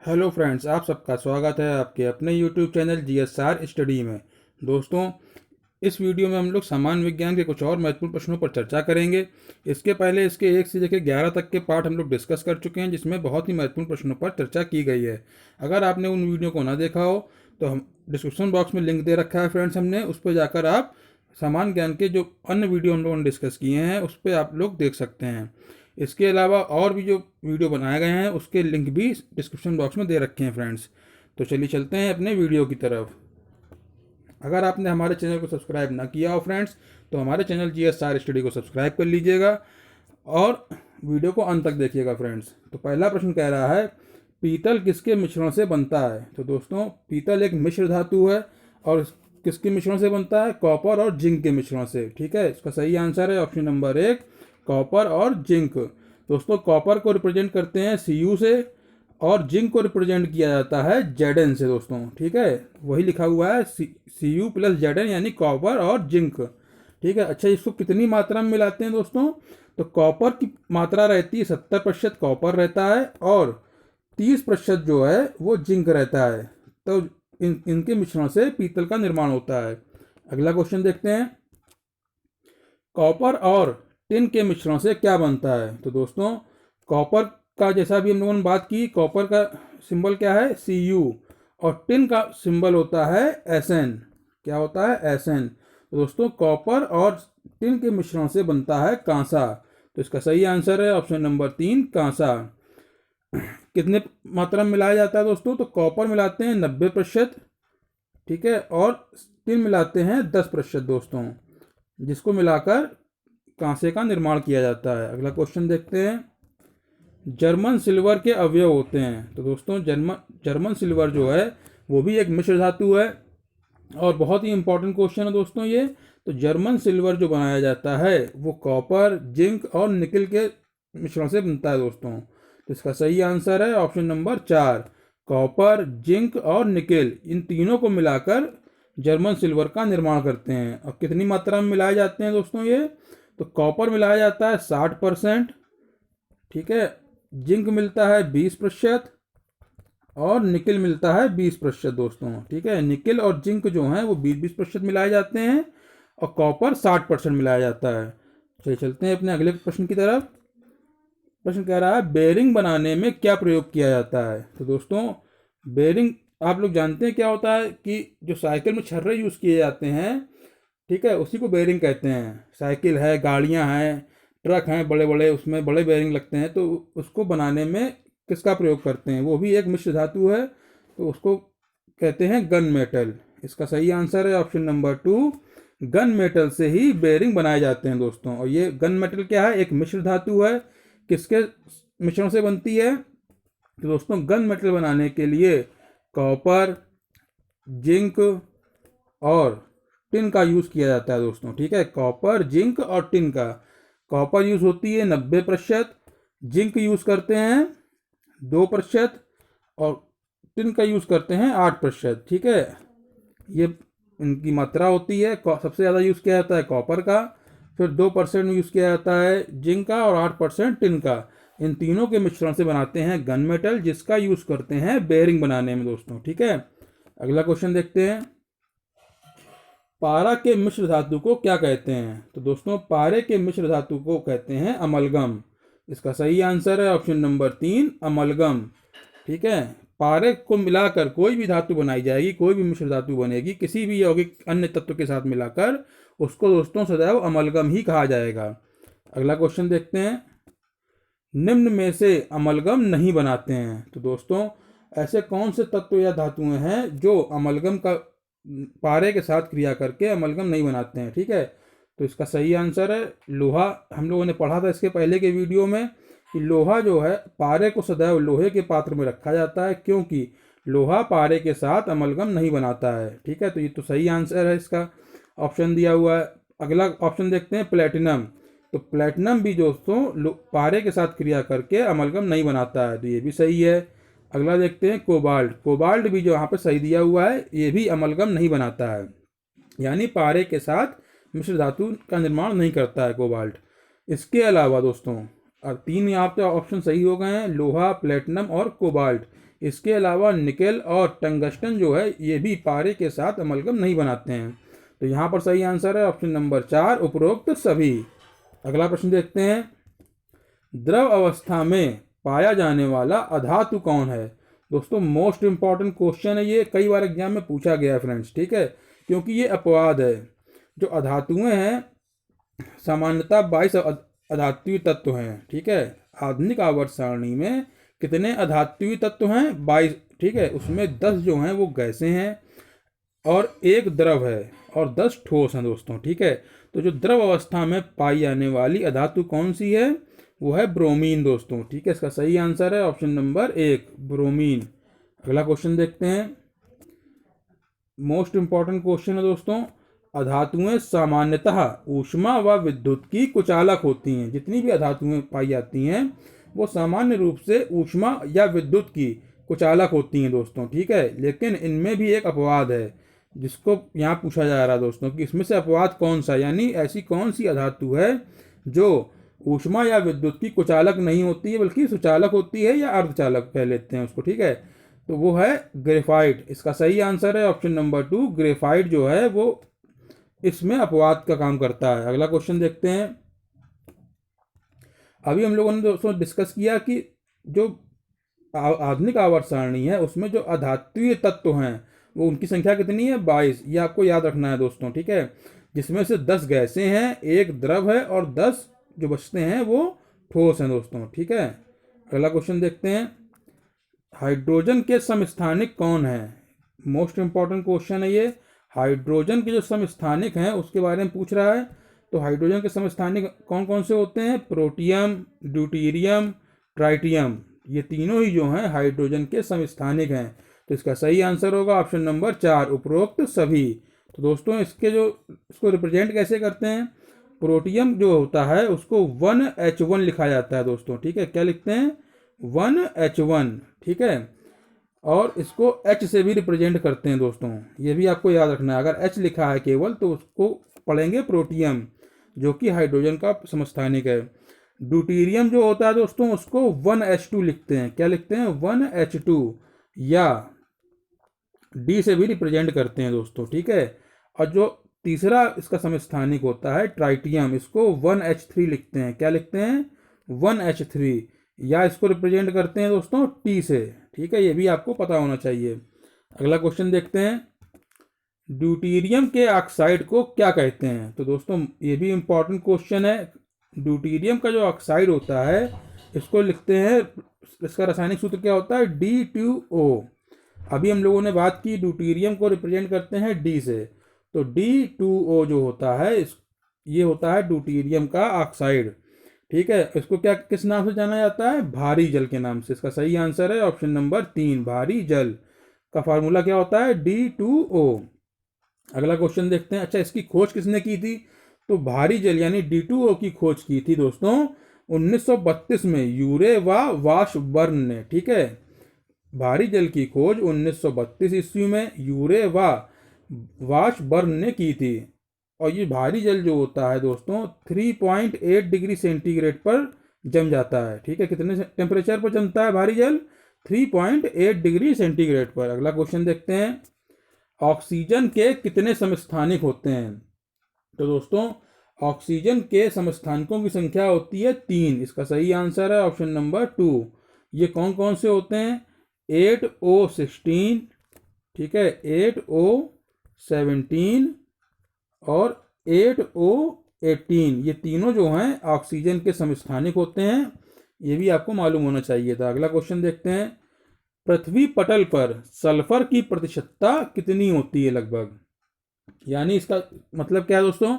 Hello friends, आप सबका स्वागत है आपके अपने यूट्यूब चैनल जीएसआर स्टडी में। दोस्तों, इस वीडियो में हम लोग सामान्य विज्ञान के कुछ और महत्वपूर्ण प्रश्नों पर चर्चा करेंगे। इसके पहले इसके 1 से लेकर 11 तक के पार्ट हम लोग डिस्कस कर चुके हैं, जिसमें बहुत ही महत्वपूर्ण प्रश्नों पर चर्चा की गई है। अगर आपने उन वीडियो को ना देखा हो तो हम डिस्क्रिप्शन बॉक्स में लिंक दे रखा है फ्रेंड्स, हमने उस पर जाकर आप सामान्य ज्ञान के जो अन्य वीडियो हम लोगों ने डिस्कस किए हैं उस पर आप लोग देख सकते हैं। इसके अलावा और भी जो वीडियो बनाए गए हैं उसके लिंक भी डिस्क्रिप्शन बॉक्स में दे रखे हैं फ्रेंड्स। तो चलिए चलते हैं अपने वीडियो की तरफ। अगर आपने हमारे चैनल को सब्सक्राइब ना किया हो फ्रेंड्स तो हमारे चैनल जीएसआर स्टडी को सब्सक्राइब कर लीजिएगा और वीडियो को अंत तक देखिएगा फ्रेंड्स। तो पहला प्रश्न कह रहा है, पीतल किसके मिश्रण से बनता है? तो दोस्तों, पीतल एक मिश्र धातु है और किसके मिश्रण से बनता है? कॉपर और जिंक के मिश्रण से। ठीक है, इसका सही आंसर है ऑप्शन नंबर 1, कॉपर और जिंक। दोस्तों, कॉपर को रिप्रेजेंट करते हैं Cu से और जिंक को रिप्रेजेंट किया जाता है Zn से। दोस्तों, ठीक है, वही लिखा हुआ है Cu प्लस Zn यानी कॉपर और जिंक। ठीक है, अच्छा, इसको कितनी मात्रा में मिलाते हैं दोस्तों? तो कॉपर की मात्रा रहती है 70% कॉपर रहता है और 30% जो है वो जिंक रहता है। तो इनके मिश्रण से पीतल का निर्माण होता है। अगला क्वेश्चन देखते हैं, कॉपर और टिन के मिश्रण से क्या बनता है? तो दोस्तों, कॉपर का जैसा भी हम लोगों ने बात की, कॉपर का सिंबल क्या है? Cu और टिन का सिंबल होता है Sn। क्या होता है? Sn। तो दोस्तों, कॉपर और टिन के मिश्रण से बनता है कांसा। तो इसका सही आंसर है ऑप्शन नंबर 3, कांसा। कितने मात्रा में मिलाया जाता है दोस्तों? तो कॉपर मिलाते हैं 90%, ठीक है, और टिन मिलाते हैं 10% दोस्तों, जिसको मिलाकर कांसे का निर्माण किया जाता है। अगला क्वेश्चन देखते हैं, जर्मन सिल्वर के अवयव होते हैं। तो दोस्तों, जर्मन सिल्वर जो है वो भी एक मिश्र धातु है और बहुत ही इंपॉर्टेंट क्वेश्चन है दोस्तों ये। तो जर्मन सिल्वर जो बनाया जाता है वो कॉपर, जिंक और निकल के मिश्रण से बनता है दोस्तों। तो इसका सही आंसर है ऑप्शन नंबर 4, कॉपर, जिंक और निकेल, इन तीनों को मिलाकर जर्मन सिल्वर का निर्माण करते हैं। और कितनी मात्रा में मिलाए जाते हैं दोस्तों ये? तो कॉपर मिलाया जाता है 60%, ठीक है, जिंक मिलता है 20% और निकल मिलता है 20% दोस्तों। ठीक है, निकल और जिंक जो हैं वो 20-20% मिलाए जाते हैं और कॉपर 60% मिलाया जाता है। चलिए चलते हैं अपने अगले प्रश्न की तरफ। प्रश्न कह रहा है, बेरिंग बनाने में क्या प्रयोग किया जाता है? तो दोस्तों, बेरिंग आप लोग जानते हैं क्या होता है कि जो साइकिल में छर्रे यूज़ किए जाते हैं, ठीक है, उसी को बेरिंग कहते हैं। साइकिल है, गाड़ियां हैं, ट्रक हैं बड़े बड़े, उसमें बड़े बेरिंग लगते हैं। तो उसको बनाने में किसका प्रयोग करते हैं? वो भी एक मिश्र धातु है, तो उसको कहते हैं गन मेटल। इसका सही आंसर है ऑप्शन नंबर 2, गन मेटल से ही बेरिंग बनाए जाते हैं दोस्तों। और ये गन मेटल क्या है? एक मिश्र धातु है। किसके मिश्रण से बनती है? तो दोस्तों, गन मेटल बनाने के लिए कॉपर, जिंक और टिन का यूज़ किया जाता है दोस्तों। ठीक है, कॉपर, जिंक और टिन का। कॉपर यूज़ होती है 90%, जिंक यूज़ करते हैं 2% और टिन का यूज़ करते हैं 8%। ठीक है, ये इनकी मात्रा होती है। सबसे ज़्यादा यूज़ किया जाता है कॉपर का, फिर 2% यूज़ किया जाता है जिंक का और 8% टिन का। इन तीनों के मिश्रण से बनाते हैं गन मेटल, जिसका यूज़ करते हैं बेरिंग बनाने में दोस्तों। ठीक है, अगला क्वेश्चन देखते हैं, पारा के मिश्र धातु को क्या कहते हैं? तो दोस्तों, पारे के मिश्र धातु को कहते हैं अमलगम। इसका सही आंसर है ऑप्शन नंबर 3, अमलगम। ठीक है, पारे को मिलाकर कोई भी धातु बनाई जाएगी, कोई भी मिश्र धातु बनेगी किसी भी यौगिक अन्य तत्व के साथ मिलाकर, उसको दोस्तों सदैव अमलगम ही कहा जाएगा। अगला क्वेश्चन देखते हैं, निम्न में से अमलगम नहीं बनाते हैं। तो दोस्तों, ऐसे कौन से तत्व या धातुएं हैं जो अमलगम का पारे के साथ क्रिया करके अमलगम नहीं बनाते हैं? ठीक है, तो इसका सही आंसर है लोहा। हम लोगों ने पढ़ा था इसके पहले के वीडियो में कि लोहा जो है, पारे को सदैव लोहे के पात्र में रखा जाता है, क्योंकि लोहा पारे के साथ अमलगम नहीं बनाता है। ठीक है, तो ये तो सही आंसर है, इसका ऑप्शन दिया हुआ है। अगला ऑप्शन देखते हैं, प्लेटिनम। तो प्लेटिनम भी दोस्तों पारे के साथ क्रिया करके अमलगम नहीं बनाता है, तो ये भी सही है। अगला देखते हैं, कोबाल्ट। कोबाल्ट भी जो यहाँ पे सही दिया हुआ है, ये भी अमलगम नहीं बनाता है, यानी पारे के साथ मिश्र धातु का निर्माण नहीं करता है कोबाल्ट। इसके अलावा दोस्तों, अब 3 यहाँ पे ऑप्शन सही हो गए हैं, लोहा, प्लेटिनम और कोबाल्ट। इसके अलावा निकेल और टंगस्टन जो है ये भी पारे के साथ अमलगम नहीं बनाते हैं। तो यहाँ पर सही आंसर है ऑप्शन नंबर 4, उपरोक्त सभी। अगला प्रश्न देखते हैं, द्रव अवस्था में पाया जाने वाला अधातु कौन है। दोस्तों मोस्ट इंपॉर्टेंट क्वेश्चन है ये, कई बार एग्जाम में पूछा गया है फ्रेंड्स, ठीक है, क्योंकि ये अपवाद है। जो अधातुएं हैं सामान्यतः 22 अधात्वीय तत्व हैं, ठीक है। आधुनिक आवर्त सारणी में कितने अधात्वीय तत्व हैं, 22, ठीक है। उसमें 10 जो हैं वो गैसें हैं और 1 द्रव है और 10 ठोस हैं दोस्तों, ठीक है। तो जो द्रव अवस्था में पाई जाने वाली अधातु कौन सी है, वो है ब्रोमीन दोस्तों, ठीक है। इसका सही आंसर है ऑप्शन नंबर 1, ब्रोमीन। अगला क्वेश्चन देखते हैं, मोस्ट इंपॉर्टेंट क्वेश्चन है दोस्तों, अधातुएं सामान्यतः ऊष्मा व विद्युत की कुचालक होती हैं। जितनी भी अधातुएं पाई जाती हैं वो सामान्य रूप से ऊष्मा या विद्युत की कुचालक होती हैं दोस्तों, ठीक है। लेकिन इनमें भी एक अपवाद है जिसको यहाँ पूछा जा रहा है दोस्तों कि इसमें से अपवाद कौन सा, यानी ऐसी कौन सी अधातु है जो ऊष्मा या विद्युत की कुचालक नहीं होती है बल्कि सुचालक होती है या अर्धचालक कह लेते हैं उसको, ठीक है। तो वो है ग्रेफाइट। इसका सही आंसर है ऑप्शन नंबर 2, ग्रेफाइट जो है वो इसमें अपवाद का काम करता है। अगला क्वेश्चन देखते हैं, अभी हम लोगों ने दोस्तों डिस्कस किया कि जो आधुनिक आवर्त सारणी है उसमें जो अधात्वीय तत्व हैं वो उनकी संख्या कितनी है, 22। ये आपको याद रखना है दोस्तों, ठीक है। जिसमें से 10 गैसें हैं, 1 द्रव है और 10 जो बचते हैं वो ठोस हैं दोस्तों, ठीक है। अगला क्वेश्चन देखते हैं, हाइड्रोजन के समस्थानिक कौन है। मोस्ट इंपॉर्टेंट क्वेश्चन है ये, हाइड्रोजन के जो समस्थानिक हैं उसके बारे में पूछ रहा है। तो हाइड्रोजन के समस्थानिक कौन कौन से होते हैं, प्रोटियम, ड्यूटीरियम, ट्राइटियम, ये तीनों ही जो हैं हाइड्रोजन के समस्थानिक हैं। तो इसका सही आंसर होगा ऑप्शन नंबर 4, उपरोक्त सभी। तो दोस्तों इसको रिप्रेजेंट कैसे करते हैं, प्रोटियम जो होता है उसको 1H1 लिखा जाता है दोस्तों, ठीक है। क्या लिखते हैं, 1H1, ठीक है। और इसको H से भी रिप्रेजेंट करते हैं दोस्तों, ये भी आपको याद रखना है। अगर H लिखा है केवल तो उसको पढ़ेंगे प्रोटियम, जो कि हाइड्रोजन का समस्थानिक है। ड्यूटीरियम जो होता है दोस्तों उसको 1H2 लिखते हैं। क्या लिखते हैं, 1H2, या D से भी रिप्रेजेंट करते हैं दोस्तों, ठीक है। और जो तीसरा इसका समस्थानिक होता है ट्राइटियम, इसको 1H3 लिखते हैं। क्या लिखते हैं, 1H3, या इसको रिप्रेजेंट करते हैं दोस्तों T से, ठीक है। ये भी आपको पता होना चाहिए। अगला क्वेश्चन देखते हैं, ड्यूटीरियम के ऑक्साइड को क्या कहते हैं। तो दोस्तों ये भी इंपॉर्टेंट क्वेश्चन है। ड्यूटीरियम का जो ऑक्साइड होता है इसको लिखते हैं, इसका रासायनिक सूत्र क्या होता है, D2O। अभी हम लोगों ने बात की ड्यूटीरियम को रिप्रेजेंट करते हैं D से, तो D2O जो होता है ये होता है ड्यूटीरियम का ऑक्साइड, ठीक है। इसको क्या किस नाम से जाना जाता है, भारी जल के नाम से। इसका सही आंसर है ऑप्शन नंबर 3, भारी जल। का फार्मूला क्या होता है, D2O। अगला क्वेश्चन देखते हैं, अच्छा इसकी खोज किसने की थी। तो भारी जल यानी D2O की खोज की थी दोस्तों 1932 में यूरे व वाशबर्न ने, ठीक है। भारी जल की खोज 1932 ईस्वी में यूरे व वाशबर्न ने की थी। और ये भारी जल जो होता है दोस्तों 3.8 डिग्री सेंटीग्रेड पर जम जाता है, ठीक है। कितने टेम्परेचर पर जमता है भारी जल, 3.8 डिग्री सेंटीग्रेड पर। अगला क्वेश्चन देखते हैं, ऑक्सीजन के कितने समस्थानिक होते हैं। तो दोस्तों ऑक्सीजन के समस्थानिकों की संख्या होती है 3। इसका सही आंसर है ऑप्शन नंबर 2। ये कौन कौन से होते हैं, 8O16, ठीक है, 8O17 और 8O18, ये तीनों जो हैं ऑक्सीजन के समस्थानिक होते हैं। ये भी आपको मालूम होना चाहिए था। अगला क्वेश्चन देखते हैं, पृथ्वी पटल पर सल्फर की प्रतिशतता कितनी होती है लगभग। यानी इसका मतलब क्या है दोस्तों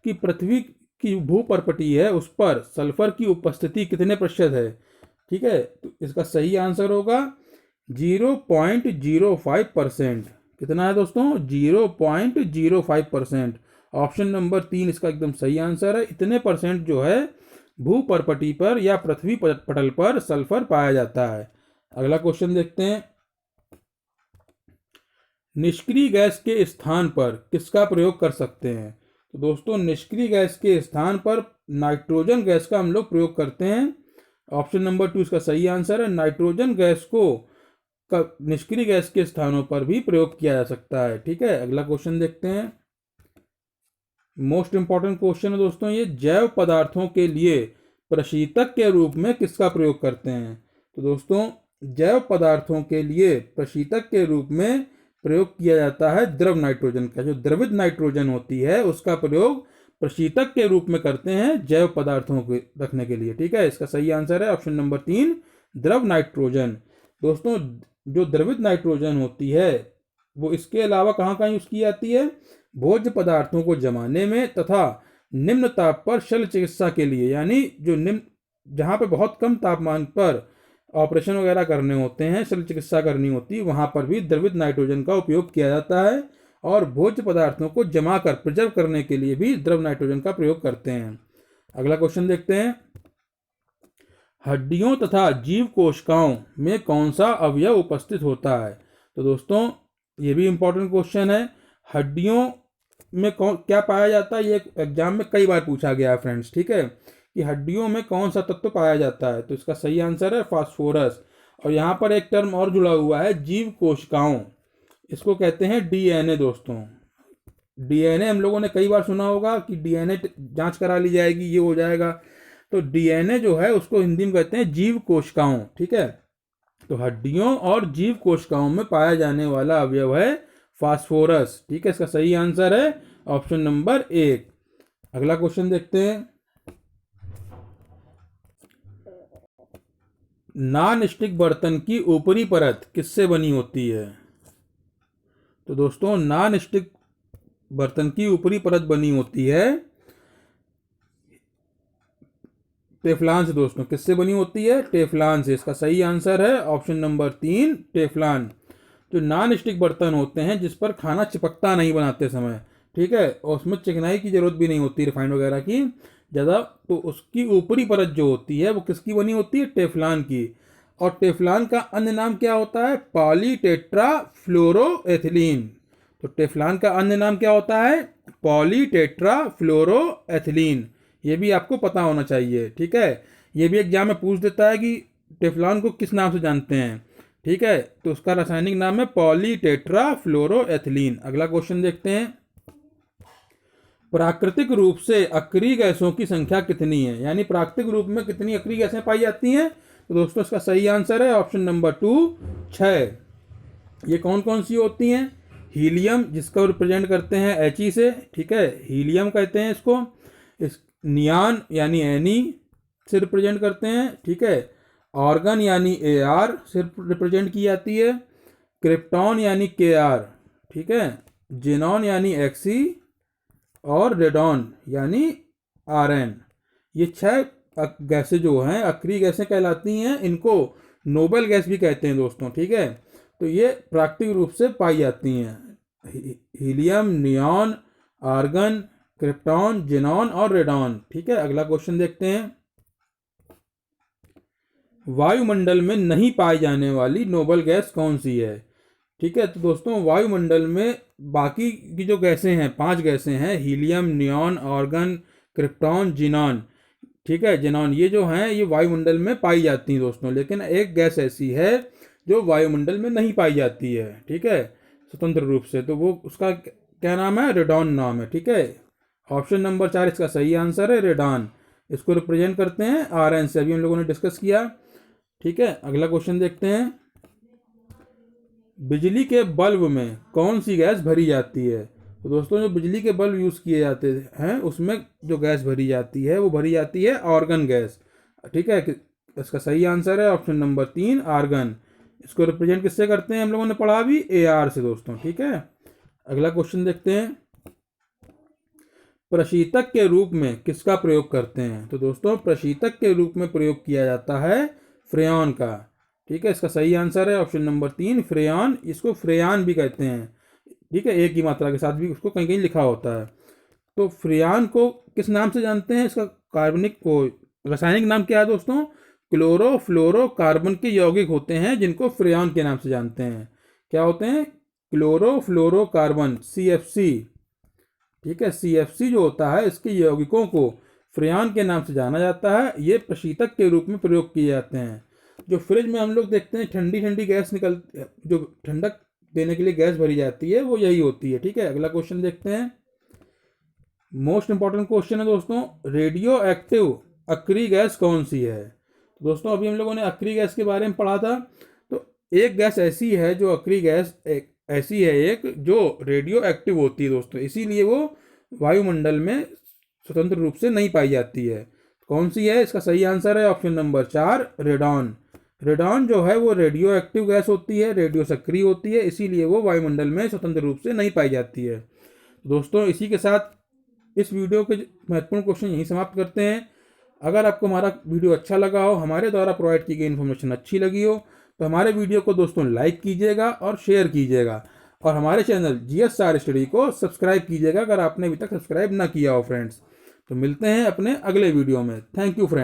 कि पृथ्वी की भूपर्पटी है उस पर सल्फर की उपस्थिति कितने प्रतिशत है, ठीक है। तो इसका सही आंसर होगा 0.05%। कितना है दोस्तों, 0.05%। ऑप्शन नंबर 3 इसका एकदम सही आंसर है। इतने परसेंट जो है भूपर्पटी पर या पृथ्वी पटल पर सल्फर पाया जाता है। अगला क्वेश्चन देखते हैं, निष्क्रिय गैस के स्थान पर किसका प्रयोग कर सकते हैं। तो दोस्तों निष्क्रिय गैस के स्थान पर नाइट्रोजन गैस का हम लोग प्रयोग करते हैं। ऑप्शन नंबर 2 इसका सही आंसर है। नाइट्रोजन गैस को निष्क्रिय गैस के स्थानों पर भी प्रयोग किया जा सकता है। ठीक है, अगला क्वेश्चन देखते हैं। मोस्ट इंपॉर्टेंट क्वेश्चन है दोस्तों ये, जैव पदार्थों के लिए प्रशीतक के रूप में किसका प्रयोग करते हैं? तो दोस्तों जैव पदार्थों के लिए प्रशीतक के रूप में प्रयोग किया जाता है द्रव नाइट्रोजन का। जो द्रवित नाइट्रोजन होती है उसका प्रयोग प्रशीतक के रूप में करते हैं जैव पदार्थों को रखने के लिए। ठीक है, इसका सही आंसर है ऑप्शन नंबर 3, द्रव नाइट्रोजन। दोस्तों जो द्रवित नाइट्रोजन होती है वो इसके अलावा कहाँ कहाँ यूज की जाती है? भोज्य पदार्थों को जमाने में तथा निम्न ताप पर शल्य चिकित्सा के लिए, यानी जो निम्न जहाँ पे बहुत कम तापमान पर ऑपरेशन वगैरह करने होते हैं, शल्य चिकित्सा करनी होती है, वहाँ पर भी द्रवित नाइट्रोजन का उपयोग किया जाता है। और भोज्य पदार्थों को जमा कर प्रिजर्व करने के लिए भी द्रव नाइट्रोजन का प्रयोग करते हैं। अगला क्वेश्चन देखते हैं। हड्डियों तथा जीव कोशिकाओं में कौन सा अवयव उपस्थित होता है? तो दोस्तों ये भी इंपॉर्टेंट क्वेश्चन है। हड्डियों में कौन क्या पाया जाता है? ये एग्जाम में कई बार पूछा गया है फ्रेंड्स। ठीक है, कि हड्डियों में कौन सा तत्व पाया जाता है? तो इसका सही आंसर है फास्फोरस। और यहाँ पर एक टर्म और जुड़ा हुआ है, जीव कोशिकाओं, इसको कहते हैं डीएनए। दोस्तों डीएनए हम लोगों ने कई बार सुना होगा कि डीएनए जांच करा ली जाएगी, ये हो जाएगा। तो डीएनए जो है उसको हिंदी में कहते हैं जीव कोशिकाओं। ठीक है, तो हड्डियों और जीव कोशिकाओं में पाया जाने वाला अवयव है फास्फोरस। ठीक है, इसका सही आंसर है ऑप्शन नंबर 1। अगला क्वेश्चन देखते हैं। नॉन स्टिक बर्तन की ऊपरी परत किससे बनी होती है? तो दोस्तों नॉन स्टिक बर्तन की ऊपरी परत बनी होती है टेफ्लॉन से। दोस्तों किससे बनी होती है? टेफ्लॉन से। इसका सही आंसर है ऑप्शन नंबर 3, टेफ्लॉन। जो नॉन स्टिक बर्तन होते हैं जिस पर खाना चिपकता नहीं बनाते समय, ठीक है, और उसमें चिकनाई की जरूरत भी नहीं होती रिफाइंड वगैरह की ज़्यादा, तो उसकी ऊपरी परत जो होती है वो किसकी बनी होती है? टेफ्लॉन की। और टेफ्लॉन का अन्य नाम क्या होता है? पॉलीटेट्राफ्लोरोएथिलीन। तो टेफ्लॉन का अन्य नाम क्या होता है? पॉलीटेट्राफ्लोरोएथिलीन। ये भी आपको पता होना चाहिए। ठीक है, ये भी एग्जाम में पूछ देता है कि टेफ्लॉन को किस नाम से जानते हैं। ठीक है, तो उसका रासायनिक नाम है पॉलीटेट्राफ्लोरोएथिलीन। अगला क्वेश्चन देखते हैं। प्राकृतिक रूप से अक्रिय गैसों की संख्या कितनी है? यानी प्राकृतिक रूप में कितनी अक्रिय गैसें पाई जाती हैं? तो दोस्तों इसका सही आंसर है ऑप्शन नंबर 2, 6। ये कौन कौन सी होती हैं? हीलियम, जिसको रिप्रेजेंट करते हैं He से। ठीक है, हीलियम कहते हैं इसको। इस नियान यानी Ni से रिप्रेजेंट करते हैं। ठीक है, ऑर्गन यानी Ar से रिप्रेजेंट की जाती है। क्रिप्टॉन यानी Kr। ठीक है, जेनॉन यानी Xe और रेडॉन यानी Rn। ये 6 गैसें जो हैं अक्रिय गैसें कहलाती हैं। इनको नोबल गैस भी कहते हैं दोस्तों। ठीक है, तो ये प्राकृतिक रूप से पाई जाती हैं। Helium, neon, argon, krypton, xenon और रेडॉन। ठीक है, अगला क्वेश्चन देखते हैं। वायुमंडल में नहीं पाई जाने वाली नोबल गैस कौन सी है? ठीक है, तो दोस्तों वायुमंडल में बाकी की जो गैसें हैं, 5 गैसें हैं, helium, neon, argon, krypton, xenon. ठीक है, जेनॉन, ये जो हैं ये वायुमंडल में पाई जाती हैं दोस्तों। लेकिन एक गैस ऐसी है जो वायुमंडल में नहीं पाई जाती है। ठीक है, स्वतंत्र रूप से, तो वो उसका क्या नाम है? रेडॉन नाम है। ठीक है, ऑप्शन नंबर 4 इसका सही आंसर है, रेडॉन। इसको रिप्रेजेंट करते हैं Rn से, अभी हम लोगों ने डिस्कस किया। ठीक है, अगला क्वेश्चन देखते हैं। बिजली के बल्ब में कौन सी गैस भरी जाती है? तो दोस्तों जो बिजली के बल्ब यूज़ किए जाते हैं उसमें जो गैस भरी जाती है वो भरी जाती है आर्गन गैस। ठीक है, इसका सही आंसर है ऑप्शन नंबर 3, आर्गन। इसको रिप्रेजेंट किससे करते हैं? हम लोगों ने पढ़ा भी Ar से दोस्तों। ठीक है, अगला क्वेश्चन देखते हैं। प्रशीतक के रूप में किसका प्रयोग करते हैं? तो दोस्तों प्रशीतक के रूप में प्रयोग किया जाता है फ्रेयॉन का। ठीक है, इसका सही आंसर है ऑप्शन नंबर 3, फ्रेयॉन। इसको फ्रेयान भी कहते हैं। ठीक है, एक ही मात्रा के साथ भी उसको कहीं कहीं लिखा होता है। तो फ्रेयान को किस नाम से जानते हैं? इसका कार्बनिक रासायनिक नाम क्या है दोस्तों? क्लोरोफ्लोरोकार्बन के यौगिक होते हैं जिनको फ्रेयॉन के नाम से जानते हैं। क्या होते हैं? Chlorofluorocarbon, CFC। ठीक है, CFC जो होता है इसके यौगिकों को फ्रेयॉन के नाम से जाना जाता है। ये प्रशीतक के रूप में प्रयोग किए जाते हैं। जो फ्रिज में हम लोग देखते हैं ठंडी ठंडी गैस निकल, जो ठंडक देने के लिए गैस भरी जाती है वो यही होती है। ठीक है, अगला क्वेश्चन देखते हैं। मोस्ट इंपॉर्टेंट क्वेश्चन है दोस्तों, रेडियो एक्टिव अक्री गैस कौन सी है? तो दोस्तों अभी हम लोगों ने अक्री गैस के बारे में पढ़ा था। तो एक गैस ऐसी है जो अक्री गैस ऐसी है एक जो रेडियो एक्टिव होती है दोस्तों, इसीलिए वो वायुमंडल में स्वतंत्र रूप से नहीं पाई जाती है। कौन सी है? इसका सही आंसर है ऑप्शन नंबर 4, रेडॉन। रेडॉन जो है वो रेडियो एक्टिव गैस होती है, रेडियो सक्रिय होती है, इसीलिए वो वायुमंडल में स्वतंत्र रूप से नहीं पाई जाती है। दोस्तों इसी के साथ इस वीडियो के महत्वपूर्ण क्वेश्चन यहीं समाप्त करते हैं। अगर आपको हमारा वीडियो अच्छा लगा हो, हमारे द्वारा प्रोवाइड की गई इन्फॉर्मेशन अच्छी लगी हो, तो हमारे वीडियो को दोस्तों लाइक कीजिएगा और शेयर कीजिएगा, और हमारे चैनल GSR स्टडी को सब्सक्राइब कीजिएगा अगर आपने अभी तक सब्सक्राइब ना किया हो फ्रेंड्स। तो मिलते हैं अपने अगले वीडियो में। Thank you friends.